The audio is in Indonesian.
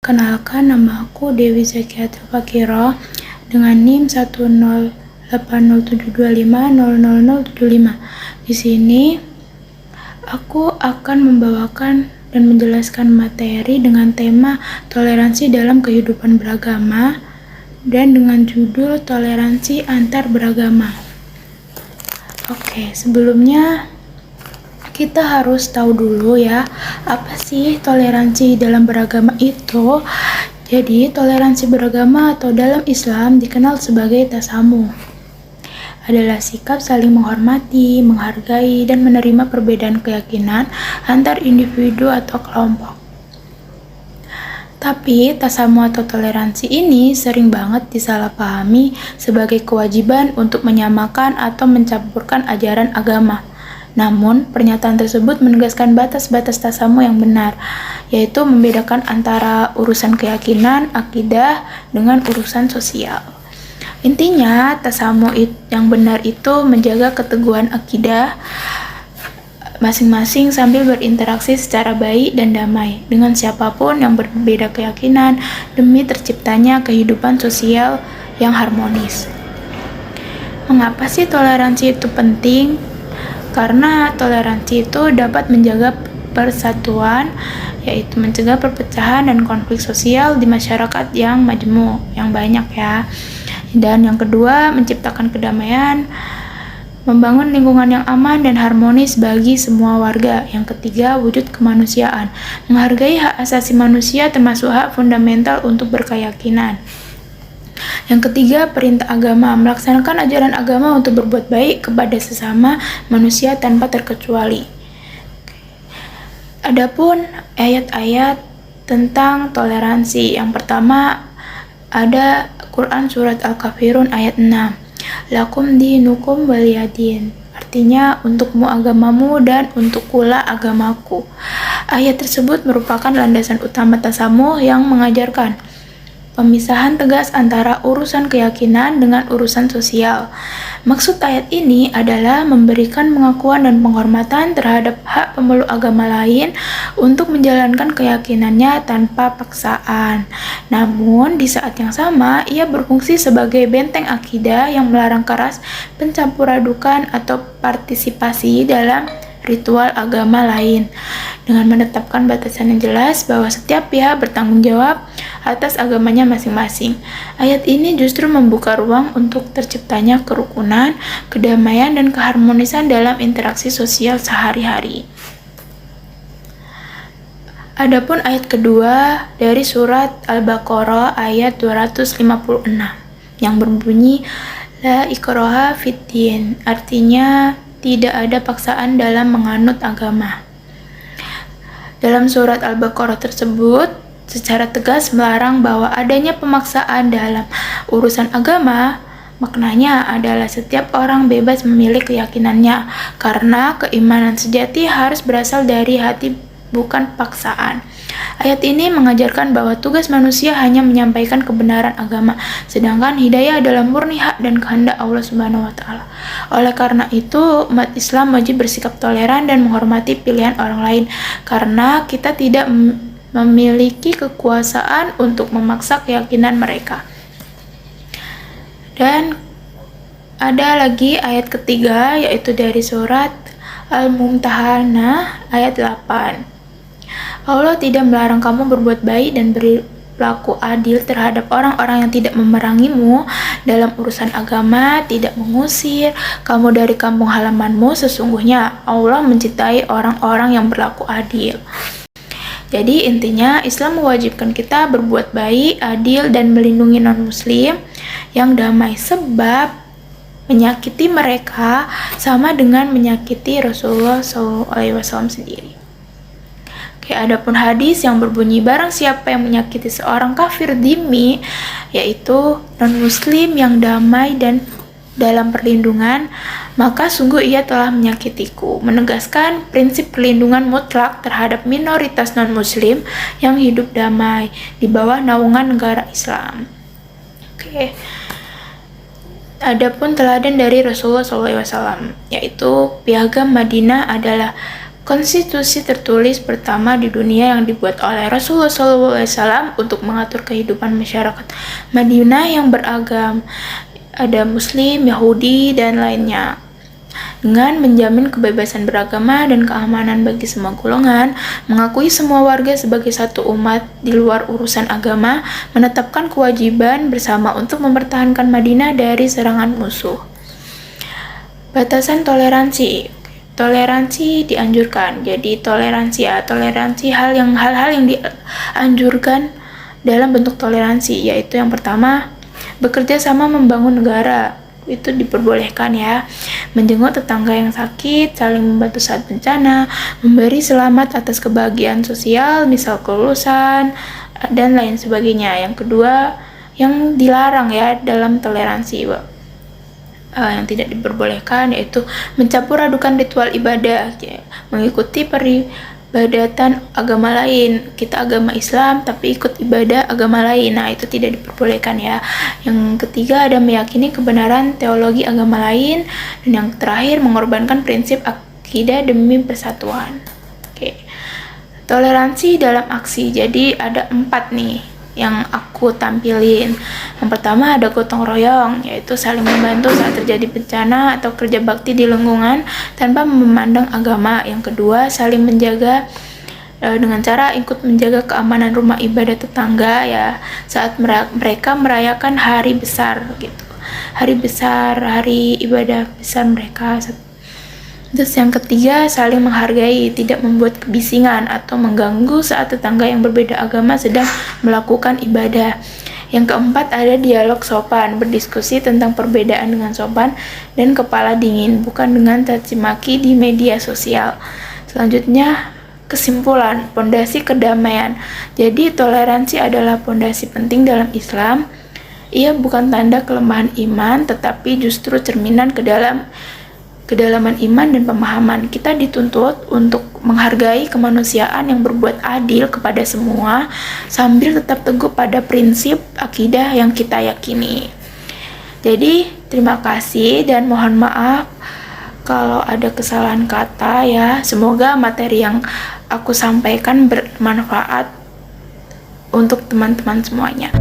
Kenalkan, nama aku Dewi Zakiatul Fakiro dengan NIM 1080725000075. Di sini aku akan membawakan dan menjelaskan materi dengan tema toleransi dalam kehidupan beragama dan dengan judul toleransi antar beragama. Oke, sebelumnya kita harus tahu dulu ya, apa sih toleransi dalam beragama itu? Jadi, toleransi beragama atau dalam Islam dikenal sebagai tasamuh. Adalah sikap saling menghormati, menghargai, dan menerima perbedaan keyakinan antar individu atau kelompok. Tapi, tasamuh atau toleransi ini sering banget disalahpahami sebagai kewajiban untuk menyamakan atau mencampurkan ajaran agama. Namun, pernyataan tersebut menegaskan batas-batas tasamuh yang benar, yaitu membedakan antara urusan keyakinan, akidah, dengan urusan sosial. Intinya, tasamuh yang benar itu menjaga keteguhan akidah masing-masing sambil berinteraksi secara baik dan damai dengan siapapun yang berbeda keyakinan demi terciptanya kehidupan sosial yang harmonis. Mengapa sih toleransi itu penting? Karena toleransi itu dapat menjaga persatuan, yaitu mencegah perpecahan dan konflik sosial di masyarakat yang majemuk, yang banyak ya. Dan yang kedua, menciptakan kedamaian, membangun lingkungan yang aman dan harmonis bagi semua warga. Yang ketiga, wujud kemanusiaan, menghargai hak asasi manusia termasuk hak fundamental untuk berkeyakinan. Yang ketiga, perintah agama, melaksanakan ajaran agama untuk berbuat baik kepada sesama manusia tanpa terkecuali. Adapun ayat-ayat tentang toleransi, yang pertama ada Quran Surat Al-Kafirun ayat 6. Lakum dinukum waliyadin, artinya untukmu agamamu dan untukkulah agamaku. Ayat tersebut merupakan landasan utama tasamuh yang mengajarkan pemisahan tegas antara urusan keyakinan dengan urusan sosial. Maksud ayat ini adalah memberikan pengakuan dan penghormatan terhadap hak pemeluk agama lain untuk menjalankan keyakinannya tanpa paksaan. Namun, di saat yang sama, ia berfungsi sebagai benteng akidah yang melarang keras pencampuradukan atau partisipasi dalam ritual agama lain, dengan menetapkan batasan yang jelas bahwa setiap pihak bertanggung jawab atas agamanya masing-masing. Ayat ini justru membuka ruang untuk terciptanya kerukunan, kedamaian, dan keharmonisan dalam interaksi sosial sehari-hari. Adapun ayat kedua dari surat Al-Baqarah ayat 256 yang berbunyi La ikraha fiddin, artinya tidak ada paksaan dalam menganut agama. Dalam surat Al-Baqarah tersebut secara tegas melarang bahwa adanya pemaksaan dalam urusan agama. Maknanya adalah setiap orang bebas memilih keyakinannya, karena keimanan sejati harus berasal dari hati, bukan paksaan. Ayat ini mengajarkan bahwa tugas manusia hanya menyampaikan kebenaran agama, sedangkan hidayah adalah murni hak dan kehendak Allah Subhanahu wa Ta'ala. Oleh karena itu, umat Islam wajib bersikap toleran dan menghormati pilihan orang lain, karena kita tidak memiliki kekuasaan untuk memaksa keyakinan mereka. Dan ada lagi ayat ketiga, yaitu dari surat Al-Mumtahanah ayat 8. Allah tidak melarang kamu berbuat baik dan berlaku adil terhadap orang-orang yang tidak memerangimu dalam urusan agama, tidak mengusir kamu dari kampung halamanmu. Sesungguhnya Allah mencintai orang-orang yang berlaku adil. Jadi intinya Islam mewajibkan kita berbuat baik, adil, dan melindungi non-muslim yang damai, sebab menyakiti mereka sama dengan menyakiti Rasulullah SAW sendiri. Adapun hadis yang berbunyi barang siapa yang menyakiti seorang kafir dhimmi, yaitu non-muslim yang damai dan dalam perlindungan, maka sungguh ia telah menyakitiku, menegaskan prinsip perlindungan mutlak terhadap minoritas non-muslim yang hidup damai di bawah naungan negara Islam. Adapun teladan dari Rasulullah SAW, yaitu Piagam Madinah adalah Konstitusi tertulis pertama di dunia yang dibuat oleh Rasulullah SAW untuk mengatur kehidupan masyarakat Madinah yang beragam, ada Muslim, Yahudi, dan lainnya. Dengan menjamin kebebasan beragama dan keamanan bagi semua golongan, mengakui semua warga sebagai satu umat di luar urusan agama, menetapkan kewajiban bersama untuk mempertahankan Madinah dari serangan musuh. Batasan toleransi. Toleransi dianjurkan. Jadi toleransi hal-hal yang dianjurkan dalam bentuk toleransi, yaitu yang pertama, bekerja sama membangun negara. Itu diperbolehkan ya. Menjenguk tetangga yang sakit, saling membantu saat bencana, memberi selamat atas kebahagiaan sosial, misal kelulusan, dan lain sebagainya. Yang kedua, yang dilarang ya dalam toleransi, yang tidak diperbolehkan yaitu mencampur adukan ritual ibadah, ya, mengikuti peribadatan agama lain. Kita agama Islam tapi ikut ibadah agama lain, nah itu tidak diperbolehkan ya. Yang ketiga, ada meyakini kebenaran teologi agama lain. Dan yang terakhir, mengorbankan prinsip akidah demi persatuan. Oke. Toleransi dalam aksi, jadi ada 4 nih yang aku tampilin. Yang pertama ada gotong royong, yaitu saling membantu saat terjadi bencana atau kerja bakti di lingkungan tanpa memandang agama. Yang kedua, saling menjaga dengan cara ikut menjaga keamanan rumah ibadah tetangga ya saat mereka merayakan hari besar gitu. Hari ibadah besar mereka. Terus yang ketiga, saling menghargai, tidak membuat kebisingan atau mengganggu saat tetangga yang berbeda agama sedang melakukan ibadah. Yang keempat, ada dialog sopan, berdiskusi tentang perbedaan dengan sopan dan kepala dingin, bukan dengan caci maki di media sosial. Selanjutnya, kesimpulan, pondasi kedamaian. Jadi toleransi adalah pondasi penting dalam Islam. Ia bukan tanda kelemahan iman, tetapi justru cerminan kedalaman iman dan pemahaman. Kita dituntut untuk menghargai kemanusiaan yang berbuat adil kepada semua sambil tetap teguh pada prinsip akidah yang kita yakini. Jadi, terima kasih dan mohon maaf kalau ada kesalahan kata ya. Semoga materi yang aku sampaikan bermanfaat untuk teman-teman semuanya.